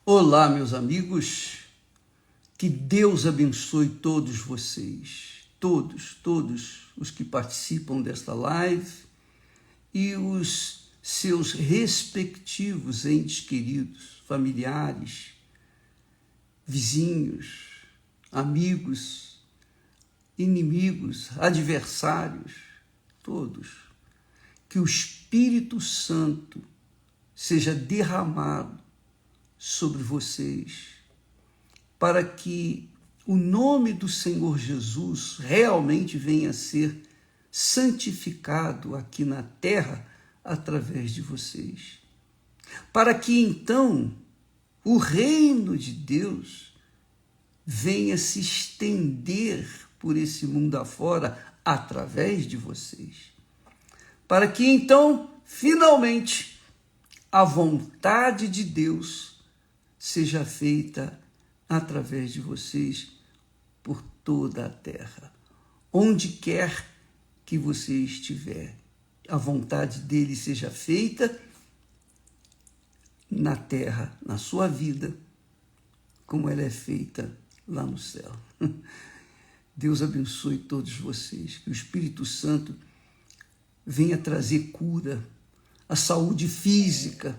Olá, meus amigos, que Deus abençoe todos vocês, todos os que participam desta live e os seus respectivos entes queridos, familiares, vizinhos, amigos, inimigos, adversários, todos. Que o Espírito Santo seja derramado sobre vocês, para que o nome do Senhor Jesus realmente venha a ser santificado aqui na terra através de vocês. Para que então o reino de Deus venha se estender por esse mundo afora através de vocês. Para que então, finalmente, a vontade de Deus seja feita através de vocês por toda a terra. Onde quer que você estiver, a vontade dele seja feita na terra, na sua vida, como ela é feita lá no céu. Deus abençoe todos vocês, que o Espírito Santo venha trazer cura, a saúde física,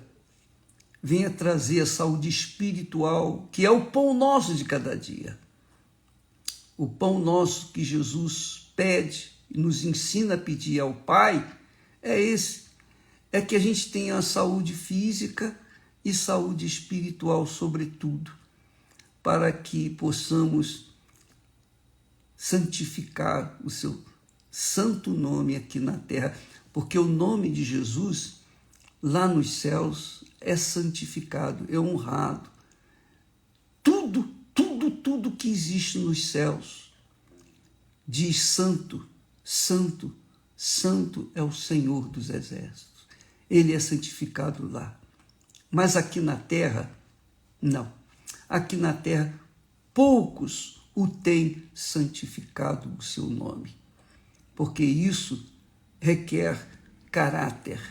venha trazer a saúde espiritual, que é o pão nosso de cada dia. O pão nosso que Jesus pede e nos ensina a pedir ao Pai é esse, é que a gente tenha a saúde física e saúde espiritual, sobretudo, para que possamos santificar o seu santo nome aqui na terra, porque o nome de Jesus, lá nos céus, é santificado, é honrado. Tudo que existe nos céus diz santo, santo, santo é o Senhor dos exércitos. Ele é santificado lá. Mas aqui na terra, não. Aqui na terra, poucos o têm santificado o seu nome, porque isso requer caráter,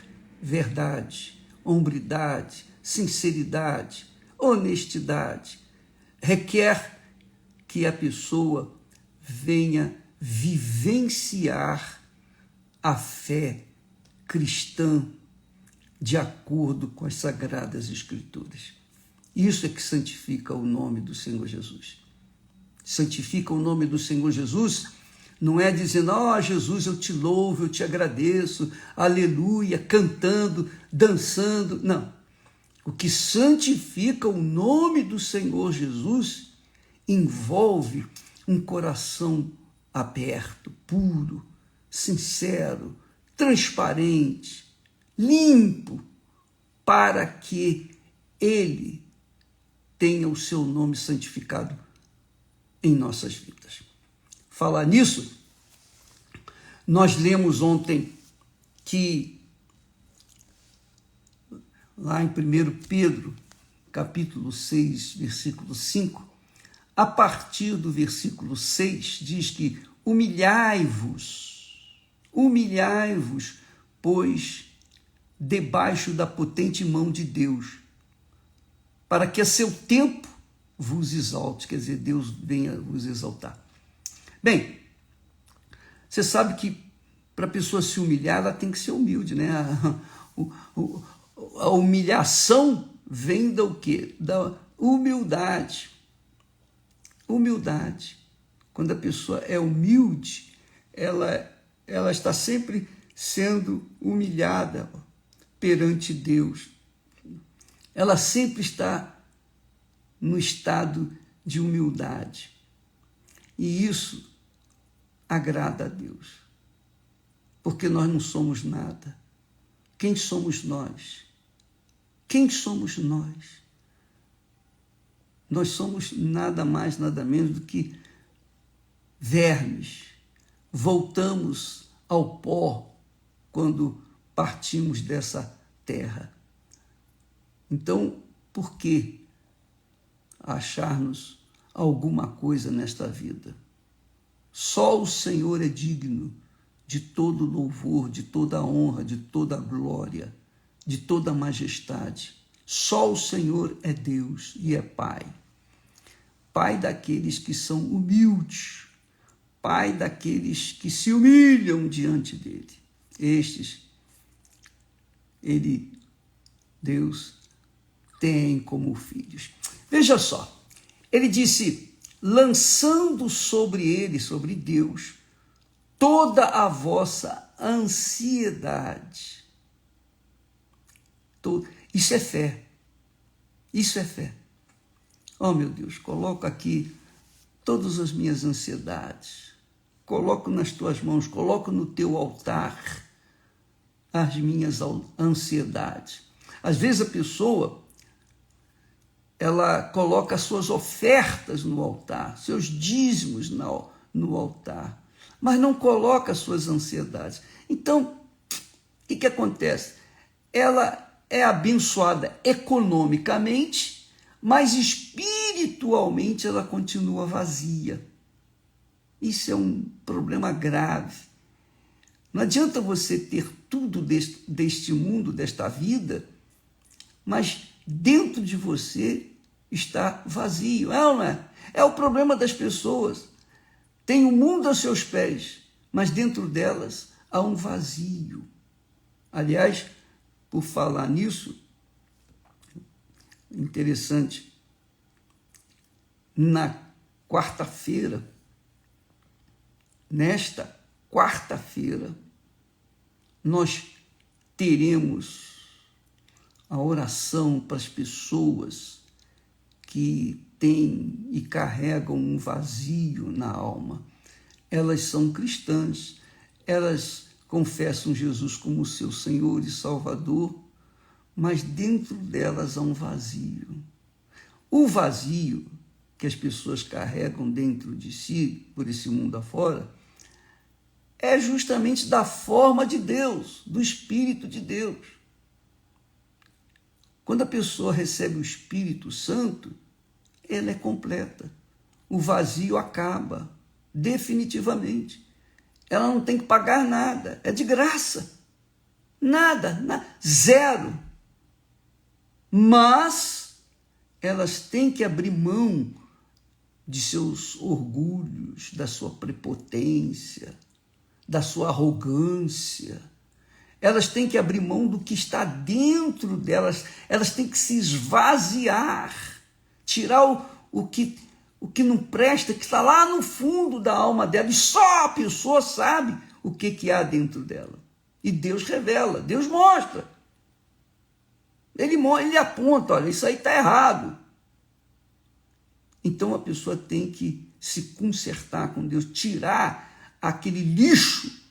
verdade, hombridade, sinceridade, honestidade. Requer que a pessoa venha vivenciar a fé cristã de acordo com as Sagradas Escrituras. Isso é que santifica o nome do Senhor Jesus. Santifica o nome do Senhor Jesus não é dizendo, Jesus, eu te louvo, eu te agradeço, aleluia, cantando, dançando. Não. O que santifica o nome do Senhor Jesus envolve um coração aberto, puro, sincero, transparente, limpo, para que ele tenha o seu nome santificado em nossas vidas. Falar nisso, nós lemos ontem que, lá em 1 Pedro, capítulo 6, versículo 5, a partir do versículo 6, diz que humilhai-vos, pois, debaixo da potente mão de Deus, para que a seu tempo vos exalte, quer dizer, Deus venha vos exaltar. Bem, você sabe que para a pessoa se humilhar, ela tem que ser humilde, né? A humilhação vem do quê? Da humildade. Humildade. Quando a pessoa é humilde, ela está sempre sendo humilhada perante Deus. Ela sempre está no estado de humildade. E isso agrada a Deus, porque nós não somos nada. Quem somos nós? Quem somos nós? Nós somos nada mais, nada menos do que vermes. Voltamos ao pó quando partimos dessa terra. Então, por que achar-nos alguma coisa nesta vida? Só o Senhor é digno de todo louvor, de toda honra, de toda glória, de toda majestade. Só o Senhor é Deus e é Pai. Pai daqueles que são humildes, Pai daqueles que se humilham diante dele. Estes, Deus, tem como filhos. Veja só, ele disse, lançando sobre ele, sobre Deus, toda a vossa ansiedade. Isso é fé. Isso é fé. Oh, meu Deus, coloco aqui todas as minhas ansiedades. Coloco nas tuas mãos, coloco no teu altar as minhas ansiedades. Às vezes a pessoa, ela coloca as suas ofertas no altar, seus dízimos no altar, mas não coloca as suas ansiedades. Então, o que acontece? Ela é abençoada economicamente, mas espiritualmente ela continua vazia. Isso é um problema grave. Não adianta você ter tudo deste mundo, desta vida, mas dentro de você está vazio. É ou não é? É o problema das pessoas. Tem o mundo aos seus pés, mas dentro delas há um vazio. Aliás, por falar nisso, interessante, nesta quarta-feira, nós teremos a oração para as pessoas que têm e carregam um vazio na alma. Elas são cristãs, elas confessam Jesus como seu Senhor e Salvador, mas dentro delas há um vazio. O vazio que as pessoas carregam dentro de si, por esse mundo afora, é justamente da forma de Deus, do Espírito de Deus. Quando a pessoa recebe o Espírito Santo, ela é completa. O vazio acaba, definitivamente. Ela não tem que pagar nada, é de graça. Nada, zero. Mas elas têm que abrir mão de seus orgulhos, da sua prepotência, da sua arrogância. Elas têm que abrir mão do que está dentro delas, elas têm que se esvaziar, tirar o que não presta, que está lá no fundo da alma dela, e só a pessoa sabe o que há dentro dela. E Deus revela, Deus mostra. Ele aponta, olha, isso aí está errado. Então a pessoa tem que se consertar com Deus, tirar aquele lixo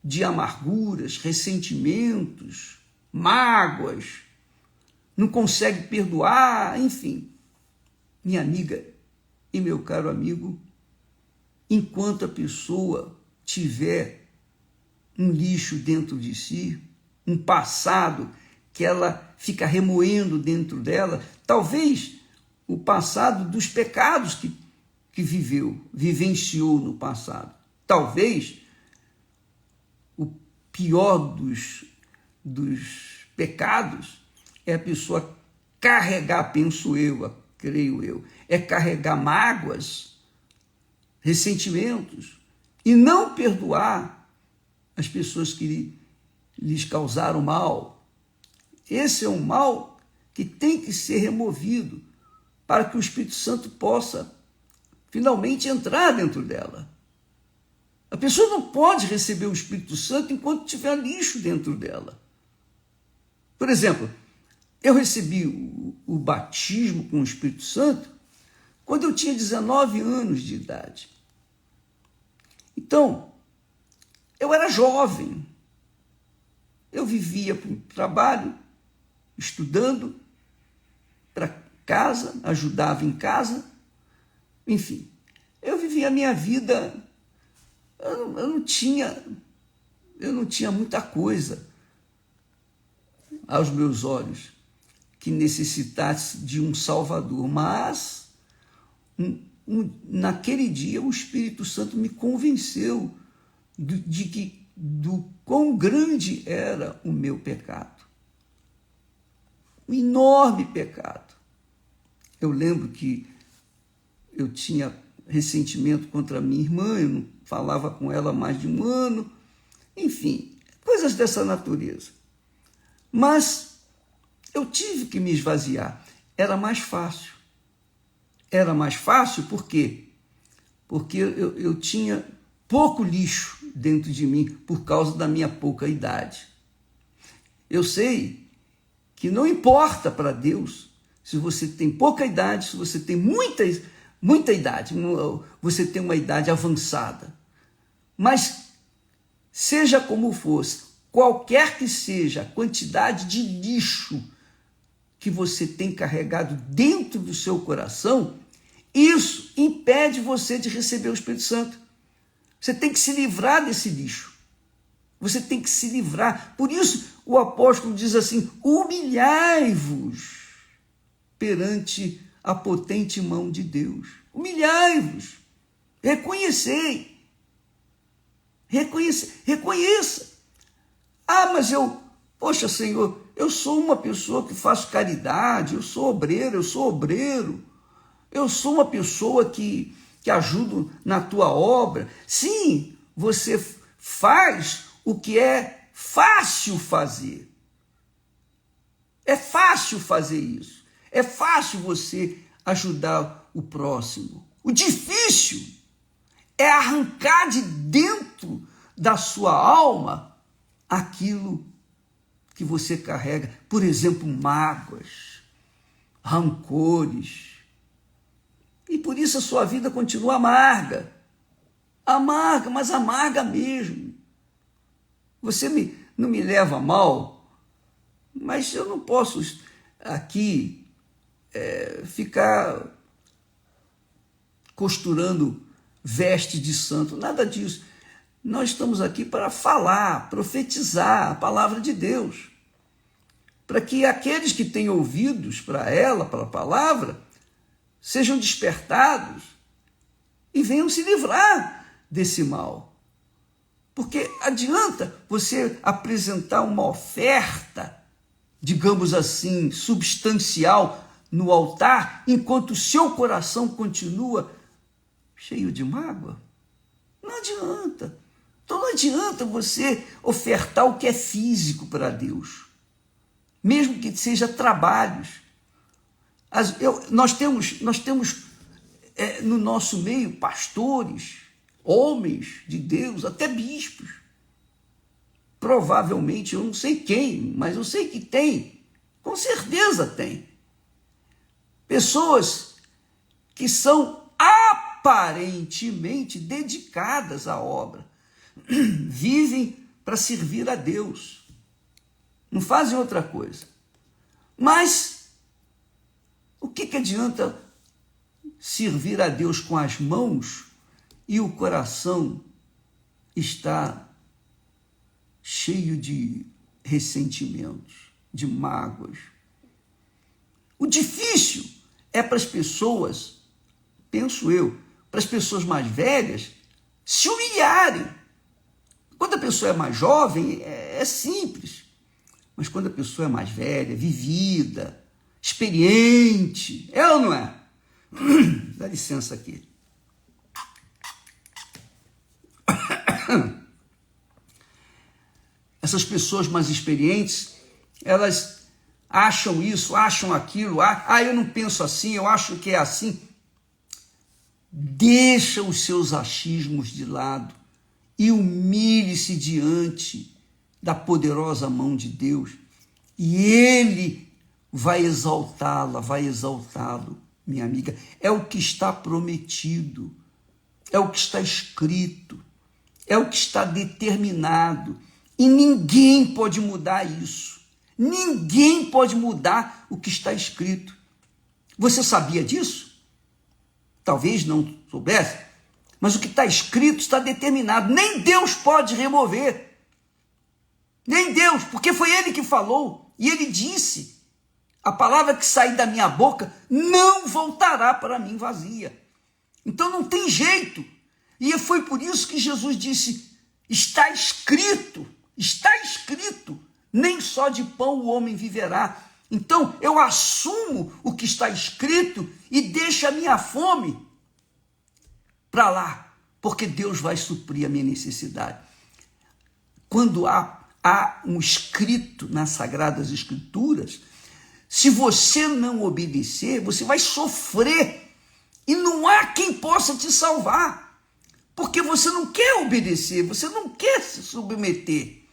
de amarguras, ressentimentos, mágoas, não consegue perdoar, enfim. Minha amiga e meu caro amigo, enquanto a pessoa tiver um lixo dentro de si, um passado que ela fica remoendo dentro dela, talvez o passado dos pecados que vivenciou no passado. Talvez o pior dos pecados é a pessoa carregar, penso eu, creio eu, é carregar mágoas, ressentimentos e não perdoar as pessoas que lhes causaram mal. Esse é um mal que tem que ser removido para que o Espírito Santo possa finalmente entrar dentro dela. A pessoa não pode receber o Espírito Santo enquanto tiver lixo dentro dela. Por exemplo, eu recebi o batismo com o Espírito Santo quando eu tinha 19 anos de idade. Então, eu era jovem. Eu vivia para o trabalho, estudando, para casa, ajudava em casa, enfim. Eu vivia a minha vida, eu não tinha muita coisa aos meus olhos que necessitasse de um Salvador, mas naquele dia o Espírito Santo me convenceu do quão grande era o meu pecado. um enorme pecado. Eu lembro que eu tinha ressentimento contra minha irmã, eu não falava com ela há mais de um ano, enfim, coisas dessa natureza. Mas eu tive que me esvaziar. Era mais fácil. Era mais fácil por quê? Porque eu tinha pouco lixo dentro de mim por causa da minha pouca idade. Eu sei que não importa para Deus se você tem pouca idade, se você tem muita idade, você tem uma idade avançada. Mas, seja como fosse, qualquer que seja a quantidade de lixo que você tem carregado dentro do seu coração, isso impede você de receber o Espírito Santo. Você tem que se livrar desse lixo. Você tem que se livrar. Por isso, o apóstolo diz assim: humilhai-vos perante a potente mão de Deus. Humilhai-vos. Reconhecei. Reconheça. Ah, mas poxa, Senhor, eu sou uma pessoa que faço caridade, eu sou obreiro, eu sou uma pessoa que ajudo na tua obra. Sim, você faz o que é fácil fazer. É fácil fazer isso. É fácil você ajudar o próximo. O difícil é arrancar de dentro da sua alma aquilo que você carrega. Por exemplo, mágoas, rancores. E por isso a sua vida continua amarga. Amarga, mas amarga mesmo. Você não me leva a mal, mas eu não posso aqui ficar costurando veste de santo, nada disso. Nós estamos aqui para falar, profetizar a palavra de Deus, para que aqueles que têm ouvidos para ela, para a palavra, sejam despertados e venham se livrar desse mal. Porque adianta você apresentar uma oferta, digamos assim, substancial no altar, enquanto o seu coração continua cheio de mágoa? Não adianta. Então não adianta você ofertar o que é físico para Deus, mesmo que seja trabalhos. Nós temos no nosso meio pastores, homens de Deus, até bispos. Provavelmente, eu não sei quem, mas eu sei que tem. Com certeza tem. Pessoas que são aparentemente dedicadas à obra. Vivem para servir a Deus. Não fazem outra coisa. Mas o que adianta servir a Deus com as mãos e o coração está cheio de ressentimentos, de mágoas? O difícil é para as pessoas, penso eu, para as pessoas mais velhas se humilharem. Quando a pessoa é mais jovem, é simples. Mas quando a pessoa é mais velha, vivida, experiente, é ou não é? Dá licença aqui. Essas pessoas mais experientes, elas acham isso, acham aquilo. Eu não penso assim, eu acho que é assim. Deixa os seus achismos de lado e humilhe-se diante da poderosa mão de Deus. E Ele vai exaltá-la, vai exaltá-lo, minha amiga. É o que está prometido, é o que está escrito, é o que está determinado. E ninguém pode mudar isso. Ninguém pode mudar o que está escrito. Você sabia disso? Talvez não soubesse, mas o que está escrito está determinado. Nem Deus pode remover. Nem Deus, porque foi Ele que falou. E Ele disse: a palavra que sair da minha boca não voltará para mim vazia. Então não tem jeito. E foi por isso que Jesus disse: está escrito, nem só de pão o homem viverá, Então eu assumo o que está escrito e deixo a minha fome para lá, porque Deus vai suprir a minha necessidade. Quando há um escrito nas Sagradas Escrituras, se você não obedecer, você vai sofrer e não há quem possa te salvar, porque você não quer obedecer, você não quer se submeter.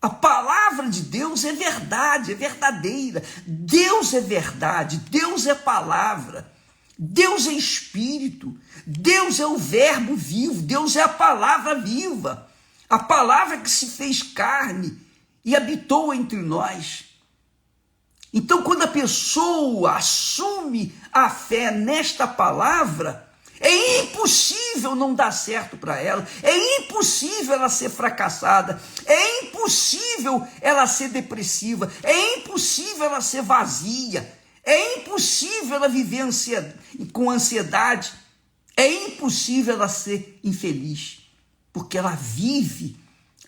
A palavra de Deus é verdade, é verdadeira. Deus é verdade, Deus é palavra, Deus é espírito, Deus é o verbo vivo, Deus é a palavra viva, a palavra que se fez carne e habitou entre nós. Então, quando a pessoa assume a fé nesta palavra, é impossível não dar certo para ela, é impossível ela ser fracassada, é impossível ela ser depressiva, é impossível ela ser vazia, é impossível ela viver com ansiedade, é impossível ela ser infeliz, porque ela vive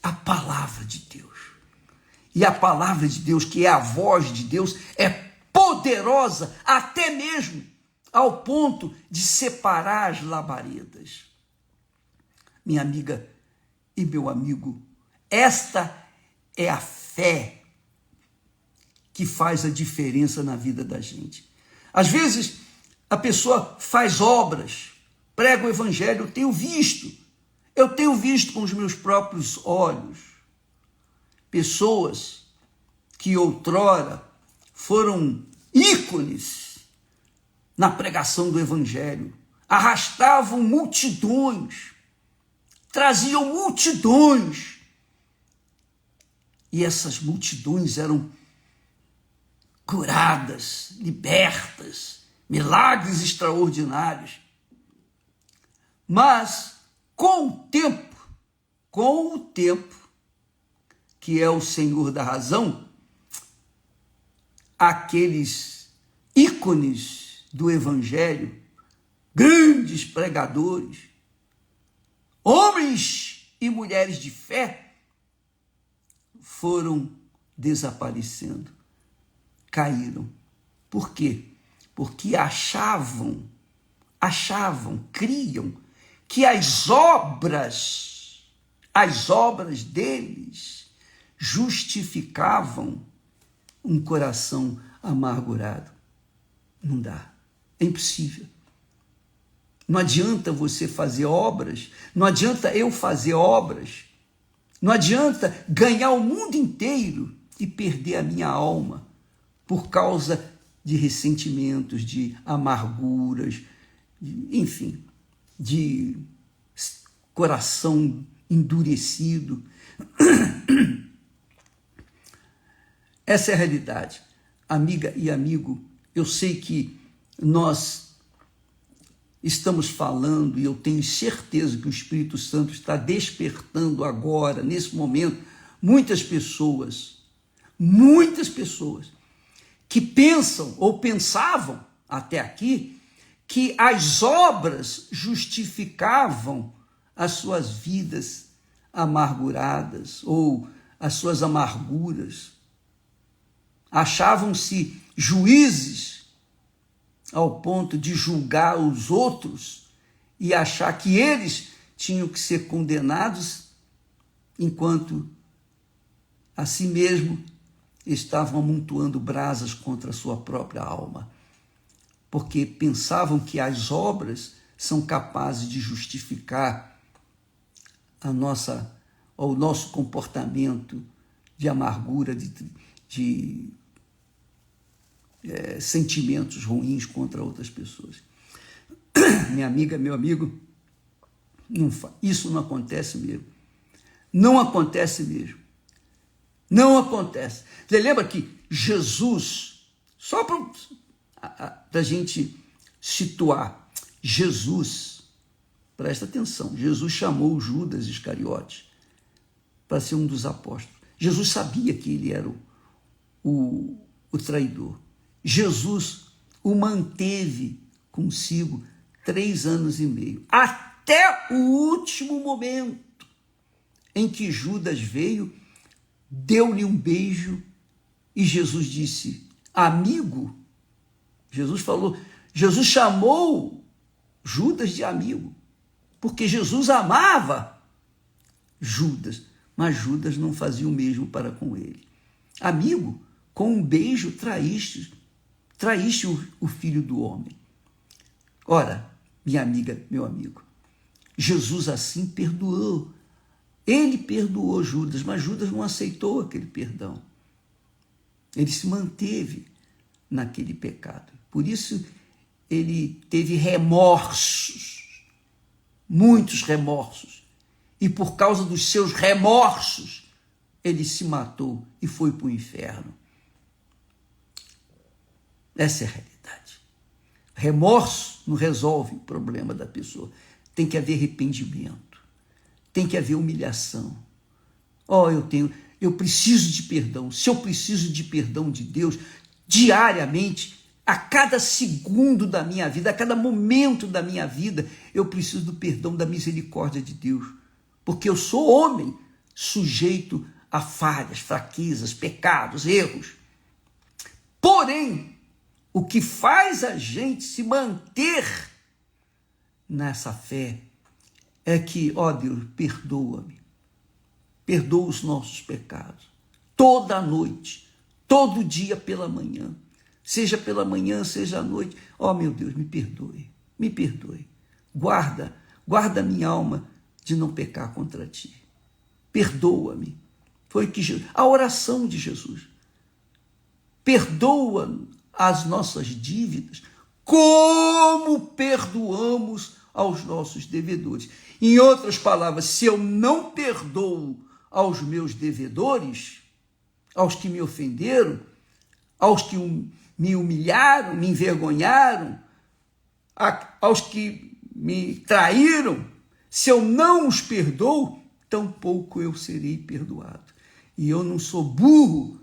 a palavra de Deus. E a palavra de Deus, que é a voz de Deus, é poderosa até mesmo ao ponto de separar as labaredas. Minha amiga e meu amigo, esta é a fé que faz a diferença na vida da gente. Às vezes, a pessoa faz obras, prega o evangelho, eu tenho visto com os meus próprios olhos, pessoas que outrora foram ícones na pregação do evangelho, arrastavam multidões, traziam multidões, e essas multidões eram curadas, libertas, milagres extraordinários. Mas com o tempo, que é o Senhor da razão, aqueles ícones do evangelho, grandes pregadores, homens e mulheres de fé, foram desaparecendo, caíram. Por quê? Porque criam que as obras deles justificavam um coração amargurado. Não dá, é impossível. Não adianta você fazer obras, não adianta eu fazer obras, não adianta ganhar o mundo inteiro e perder a minha alma por causa de ressentimentos, de amarguras, enfim, de coração endurecido. Essa é a realidade. Amiga e amigo, eu sei que nós estamos falando, e eu tenho certeza que o Espírito Santo está despertando agora, nesse momento, muitas pessoas que pensam ou pensavam até aqui que as obras justificavam as suas vidas amarguradas ou as suas amarguras. Achavam-se juízes ao ponto de julgar os outros e achar que eles tinham que ser condenados, enquanto a si mesmo estavam amontoando brasas contra a sua própria alma, porque pensavam que as obras são capazes de justificar o nosso comportamento de amargura, de sentimentos ruins contra outras pessoas. Minha amiga, meu amigo, isso não acontece mesmo. Não acontece mesmo. Não acontece. Você lembra que Jesus, só para a gente situar, Jesus, presta atenção, Jesus chamou Judas Iscariotes para ser um dos apóstolos. Jesus sabia que ele era o traidor. Jesus o manteve consigo 3 anos e meio, até o último momento em que Judas veio, deu-lhe um beijo E Jesus disse, amigo. Jesus chamou Judas de amigo, porque Jesus amava Judas, mas Judas não fazia o mesmo para com ele. Amigo, com um beijo traíste o filho do homem. Ora, minha amiga, meu amigo, Jesus assim perdoou. Ele perdoou Judas, mas Judas não aceitou aquele perdão. Ele se manteve naquele pecado. Por isso, ele teve remorsos, muitos remorsos. E por causa dos seus remorsos, ele se matou e foi para o inferno. Essa é a realidade. Remorso não resolve o problema da pessoa. Tem que haver arrependimento. Tem que haver humilhação. Eu preciso de perdão. Se eu preciso de perdão de Deus, diariamente, a cada segundo da minha vida, a cada momento da minha vida, eu preciso do perdão, da misericórdia de Deus. Porque eu sou homem, sujeito a falhas, fraquezas, pecados, erros. Porém, o que faz a gente se manter nessa fé é que, Deus, perdoa-me. Perdoa os nossos pecados. Toda noite, todo dia pela manhã. Seja pela manhã, seja à noite. Meu Deus, me perdoe. Me perdoe. Guarda a minha alma de não pecar contra ti. Perdoa-me. Foi a oração de Jesus. Perdoa as nossas dívidas, como perdoamos aos nossos devedores. Em outras palavras, se eu não perdoo aos meus devedores, aos que me ofenderam, aos que me humilharam, me envergonharam, aos que me traíram, se eu não os perdoo, tampouco eu serei perdoado. E eu não sou burro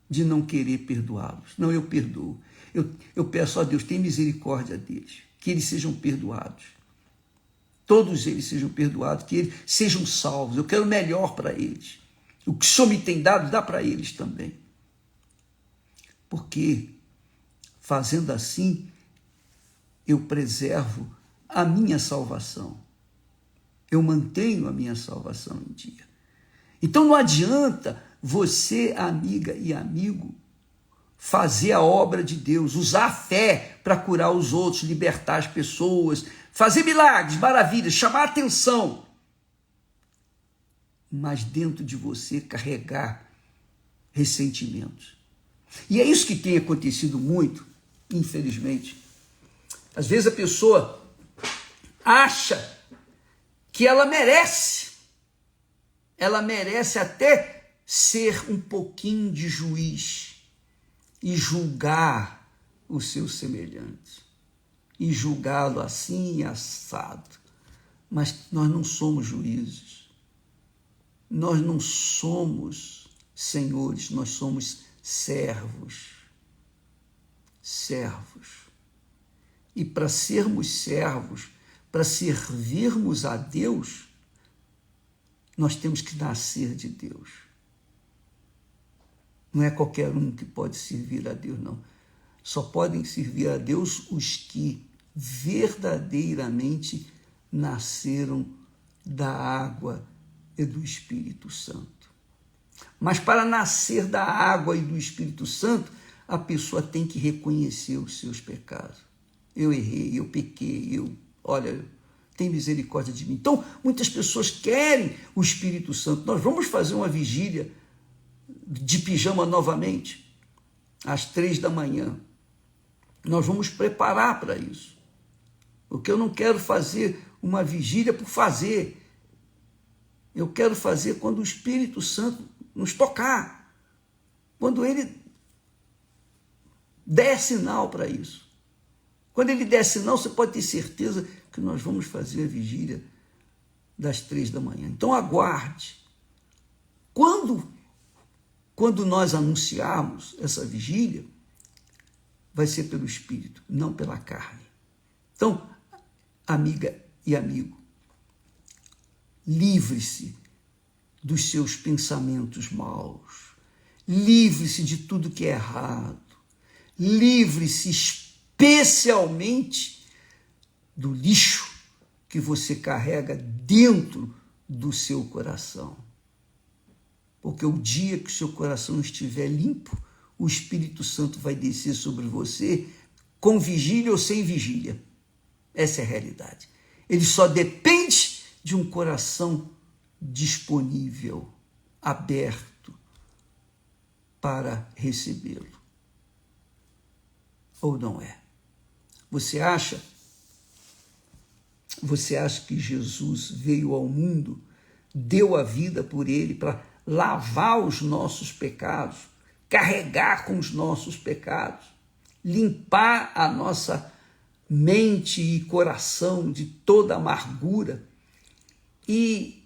de não querer perdoá-los. Não, eu perdoo. Eu peço a Deus, tem misericórdia deles, que eles sejam perdoados. Todos eles sejam perdoados, que eles sejam salvos. Eu quero o melhor para eles. O que o Senhor me tem dado, dá para eles também. Porque, fazendo assim, eu preservo a minha salvação. Eu mantenho a minha salvação em dia. Então não adianta você, amiga e amigo, fazer a obra de Deus, usar a fé para curar os outros, libertar as pessoas, fazer milagres, maravilhas, chamar a atenção, mas dentro de você carregar ressentimentos. E é isso que tem acontecido muito, infelizmente. Às vezes a pessoa acha que ela merece até ser um pouquinho de juiz e julgar o seu semelhante, e julgá-lo assim assado. Mas nós não somos juízes, nós não somos senhores, nós somos servos. E para sermos servos, para servirmos a Deus, nós temos que nascer de Deus. Não é qualquer um que pode servir a Deus, não. Só podem servir a Deus os que verdadeiramente nasceram da água e do Espírito Santo. Mas para nascer da água e do Espírito Santo, a pessoa tem que reconhecer os seus pecados. Eu errei, eu pequei, tem misericórdia de mim. Então, muitas pessoas querem o Espírito Santo. Nós vamos fazer uma vigília de pijama novamente, às 3 da manhã. Nós vamos preparar para isso. Porque eu não quero fazer uma vigília por fazer. Eu quero fazer quando o Espírito Santo nos tocar. Quando ele der sinal para isso. Quando ele der sinal, você pode ter certeza que nós vamos fazer a vigília das 3 da manhã. Então aguarde. Quando nós anunciarmos essa vigília, vai ser pelo Espírito, não pela carne. Então, amiga e amigo, livre-se dos seus pensamentos maus. livre-se de tudo que é errado, livre-se especialmente do lixo que você carrega dentro do seu coração. Porque o dia que o seu coração estiver limpo, o Espírito Santo vai descer sobre você com vigília ou sem vigília. Essa é a realidade. Ele só depende de um coração disponível, aberto para recebê-lo. Ou não é? Você acha que Jesus veio ao mundo, deu a vida por ele para lavar os nossos pecados, carregar com os nossos pecados, limpar a nossa mente e coração de toda amargura, e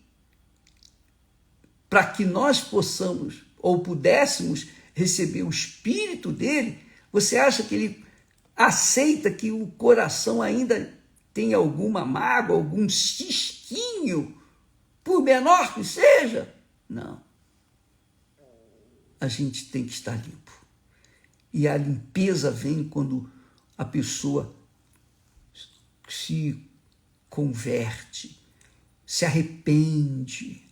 para que nós possamos ou pudéssemos receber o Espírito dele? Você acha que ele aceita que o coração ainda tem alguma mágoa, algum cisquinho, por menor que seja? Não. A gente tem que estar limpo. E a limpeza vem quando a pessoa se converte, se arrepende.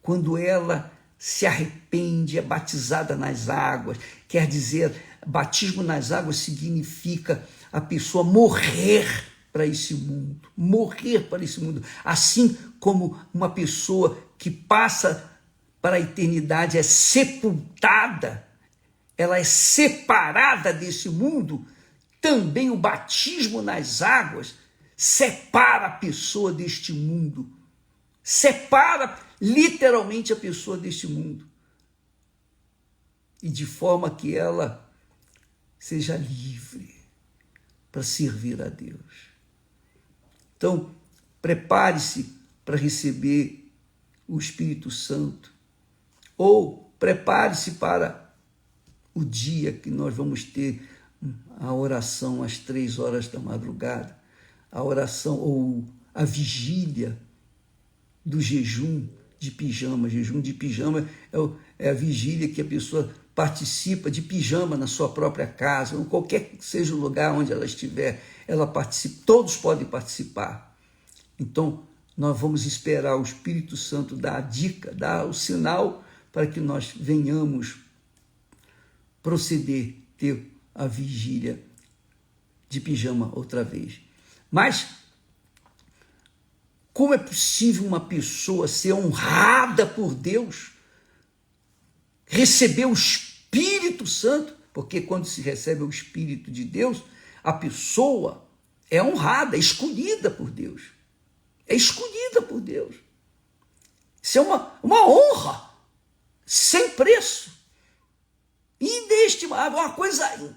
Quando ela se arrepende, é batizada nas águas. Quer dizer, batismo nas águas significa a pessoa morrer para esse mundo. Morrer para esse mundo. Assim como uma pessoa que passa para a eternidade é sepultada, ela é separada desse mundo, também o batismo nas águas separa a pessoa deste mundo. Separa literalmente a pessoa deste mundo. E de forma que ela seja livre para servir a Deus. Então, prepare-se para receber o Espírito Santo. Ou prepare-se para o dia que nós vamos ter a oração às 3 horas da madrugada, a oração ou a vigília do jejum de pijama. Jejum de pijama é a vigília que a pessoa participa de pijama na sua própria casa, ou qualquer que seja o lugar onde ela estiver, ela participa, todos podem participar. Então, nós vamos esperar o Espírito Santo dar a dica, dar o sinal para que nós venhamos proceder, ter a vigília de pijama outra vez. Mas como é possível uma pessoa ser honrada por Deus, receber o Espírito Santo? Porque quando se recebe o Espírito de Deus, a pessoa é honrada, é escolhida por Deus. É escolhida por Deus. Isso é uma honra sem preço, inestimável, uma coisa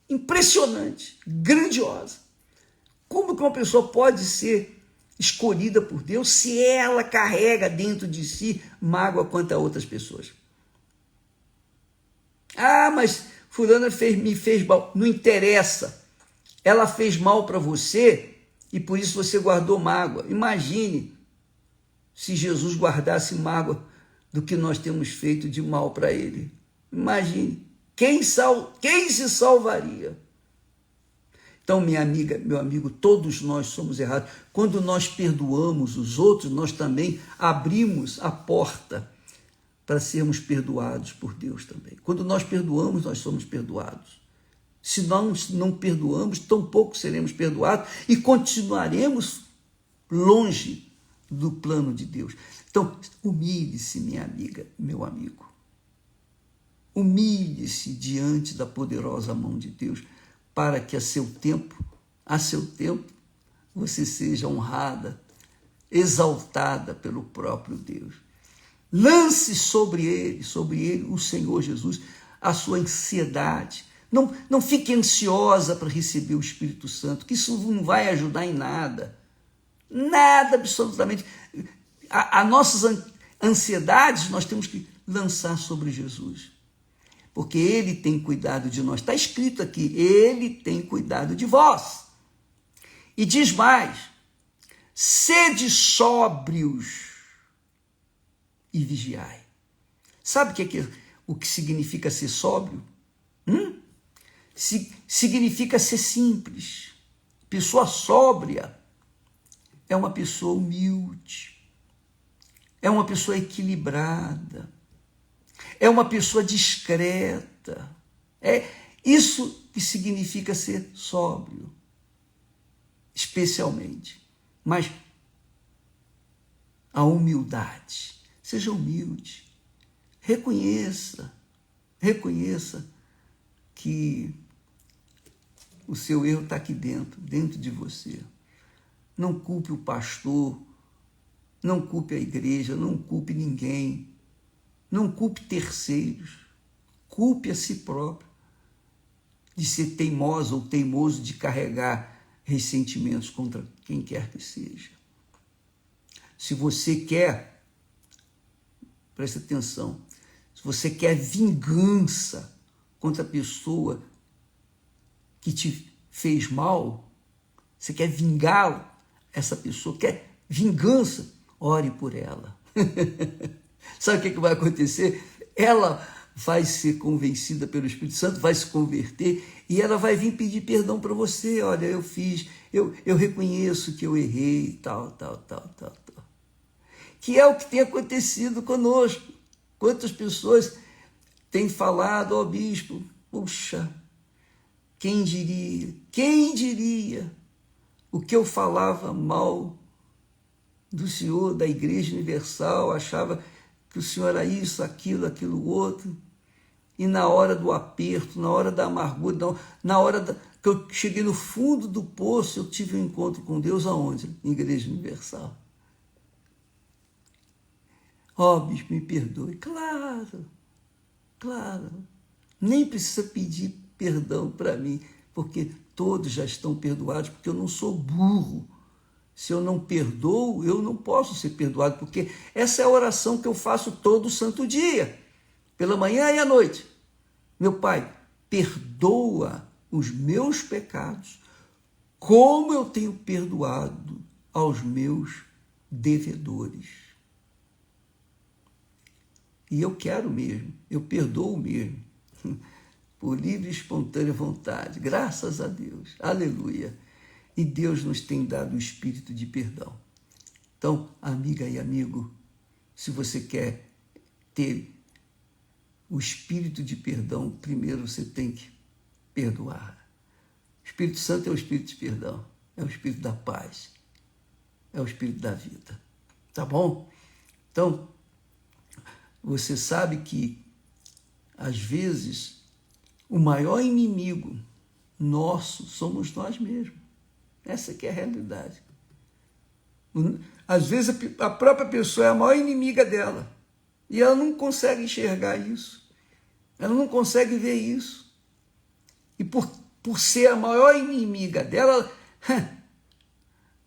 impressionante, grandiosa. Como que uma pessoa pode ser escolhida por Deus se ela carrega dentro de si mágoa contra outras pessoas? Ah, mas fulana me fez mal. Não interessa. Ela fez mal para você e por isso você guardou mágoa. Imagine se Jesus guardasse mágoa do que nós temos feito de mal para ele. Imagine. Quem se salvaria? Então, minha amiga, meu amigo, todos nós somos errados. Quando nós perdoamos os outros, nós também abrimos a porta para sermos perdoados por Deus também. Quando nós perdoamos, nós somos perdoados. Se nós não perdoamos, tampouco seremos perdoados e continuaremos longe do plano de Deus. Então, humilhe-se, minha amiga, meu amigo. Humilhe-se diante da poderosa mão de Deus, para que a seu tempo, você seja honrada, exaltada pelo próprio Deus. Lance sobre ele, o Senhor Jesus, a sua ansiedade. Não fique ansiosa para receber o Espírito Santo, que isso não vai ajudar em nada. Nada, absolutamente. As nossas ansiedades nós temos que lançar sobre Jesus, porque ele tem cuidado de nós. Está escrito aqui, ele tem cuidado de vós. E diz mais, sede sóbrios e vigiai. Sabe o que significa ser sóbrio? Significa ser simples. Pessoa sóbria é uma pessoa humilde, é uma pessoa equilibrada, é uma pessoa discreta. É isso que significa ser sóbrio, especialmente. Mas a humildade, seja humilde, reconheça que o seu erro está aqui dentro de você. Não culpe o pastor, não culpe a igreja, não culpe ninguém, não culpe terceiros, culpe a si próprio de ser teimoso ou teimoso de carregar ressentimentos contra quem quer que seja. Se você quer, preste atenção, se você quer vingança contra a pessoa que te fez mal, você quer vingá-la, essa pessoa quer vingança, ore por ela. Sabe o que vai acontecer? Ela vai ser convencida pelo Espírito Santo, vai se converter e ela vai vir pedir perdão para você. Olha, eu reconheço que eu errei, tal. Que é o que tem acontecido conosco. Quantas pessoas têm falado, ó bispo, puxa, quem diria o que eu falava mal do senhor, da Igreja Universal, achava que o senhor era isso, aquilo, outro, e na hora do aperto, na hora da amargura, na hora que eu cheguei no fundo do poço, eu tive um encontro com Deus aonde? Na Igreja Universal. Ó, bispo, me perdoe. Claro, nem precisa pedir perdão para mim, porque todos já estão perdoados, porque eu não sou burro. Se eu não perdoo, eu não posso ser perdoado, porque essa é a oração que eu faço todo santo dia, pela manhã e à noite. Meu Pai, perdoa os meus pecados, como eu tenho perdoado aos meus devedores. E eu quero mesmo, eu perdoo mesmo, por livre e espontânea vontade, graças a Deus, aleluia. E Deus nos tem dado o espírito de perdão. Então, amiga e amigo, se você quer ter o espírito de perdão, primeiro você tem que perdoar. O Espírito Santo é o espírito de perdão, é o espírito da paz, é o espírito da vida. Tá bom? Então, você sabe que, às vezes, o maior inimigo nosso somos nós mesmos. Essa que é a realidade. Às vezes a própria pessoa é a maior inimiga dela. E ela não consegue enxergar isso. Ela não consegue ver isso. E por ser a maior inimiga dela,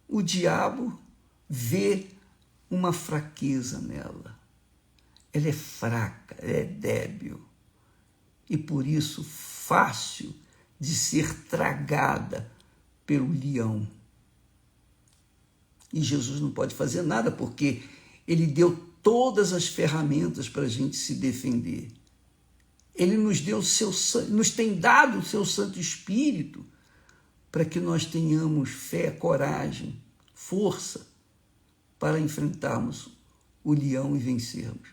o diabo vê uma fraqueza nela. Ela é fraca, ela é débil. E por isso fácil de ser tragada pelo leão. E Jesus não pode fazer nada, porque ele deu todas as ferramentas para a gente se defender. Ele nos deu nos tem dado o seu Santo Espírito para que nós tenhamos fé, coragem, força para enfrentarmos o leão e vencermos.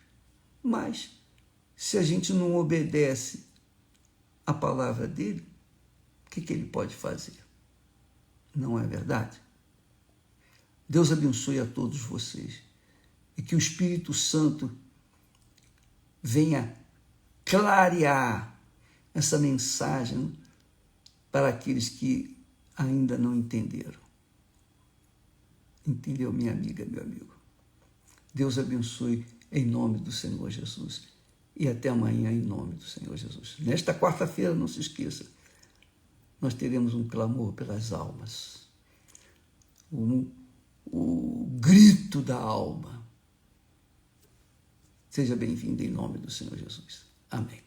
Mas, se a gente não obedece à palavra dele, o que ele pode fazer? Não é verdade? Deus abençoe a todos vocês e que o Espírito Santo venha clarear essa mensagem para aqueles que ainda não entenderam. Entendeu, minha amiga, meu amigo? Deus abençoe em nome do Senhor Jesus e até amanhã em nome do Senhor Jesus. Nesta quarta-feira, não se esqueça, nós teremos um clamor pelas almas, o grito da alma. Seja bem-vindo em nome do Senhor Jesus. Amém.